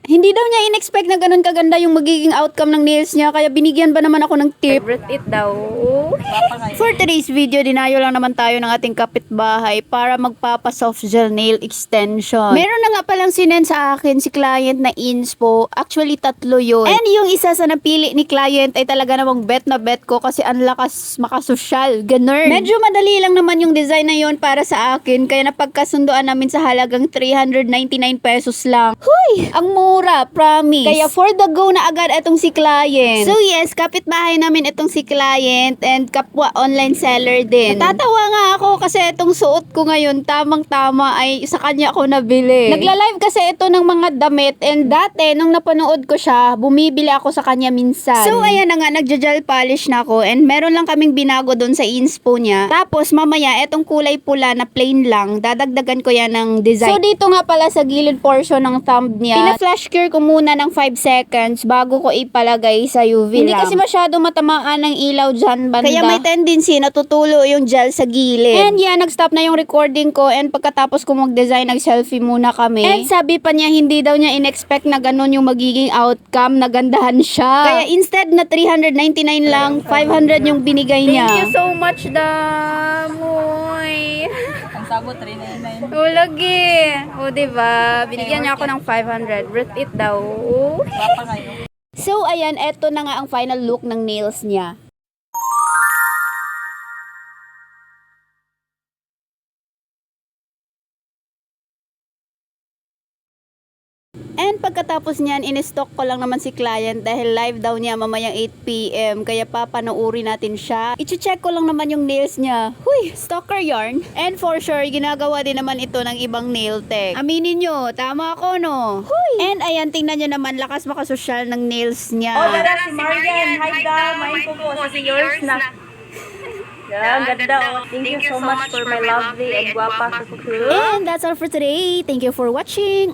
Hindi daw niya in-expect na ganun kaganda yung magiging outcome ng nails niya, kaya binigyan ba naman ako ng tip. Favorite it daw. For today's video, dinayo lang naman tayo ng ating kapitbahay para magpapa-soft gel nail extension. Meron na nga palang sinend sa akin si client na inspo. Actually, 3 yun. And yung isa sa napili ni client ay talaga namang bet na bet ko kasi ang lakas makasosyal. Ganun. Medyo madali lang naman yung design na yun para sa akin, kaya napagkasundoan namin sa halagang 399 pesos lang. Huy! Ang mura, promise. Kaya for the go na agad itong si client. So yes, kapitbahay namin itong si client and kapwa online seller din. Natatawa nga ako kasi itong suot ko ngayon, tamang-tama ay sa kanya ako nabili. Nagla-live kasi ito ng mga damit and dati nung napanood ko siya, bumibili ako sa kanya minsan. So ayan na nga, nagja-gel polish na ako and meron lang kaming binago doon sa inspo niya. Tapos mamaya, itong kulay pula na plain lang, dadagdagan ko yan ng design. So dito nga pala sa gilid portion ng thumb niya, pina-flash cure ko muna ng 5 seconds bago ko ipalagay sa UV Hindi kasi masyado matamaan ng ilaw dyan banda. Kaya may tendency na tutulo yung gel sa gilid. And yeah, nag-stop na yung recording ko and pagkatapos ko mag-design, nag-selfie muna kami. And sabi pa niya, hindi daw niya in-expect na ganun yung magiging outcome, nagandahan siya. Kaya instead na 399 lang, 500 yung binigay niya. Thank you so much, Damoy. Ang sabot, 399. O, lagi. O, diba? Binigyan niya ako ng 500. Worth it daw. Papa kayo. So ayan, eto na nga ang final look ng nails niya. And pagkatapos niyan, in-stock ko lang naman si client dahil live daw niya mamayang 8 PM. Kaya papanoorin natin siya. I-check ko lang naman yung nails niya. Huy, stalker yarn. And for sure, ginagawa din naman ito ng ibang nail tech. Aminin nyo, tama ako no? Huy! And ayan, tingnan nyo naman, lakas makasosyal ng nails niya. Oh, dada si Marian. Hi, da. Main po po. Si yours na. Yeah, ganda. Oh. Thank you so much for my lovely and guapa kuku. And that's all for today. Thank you for watching.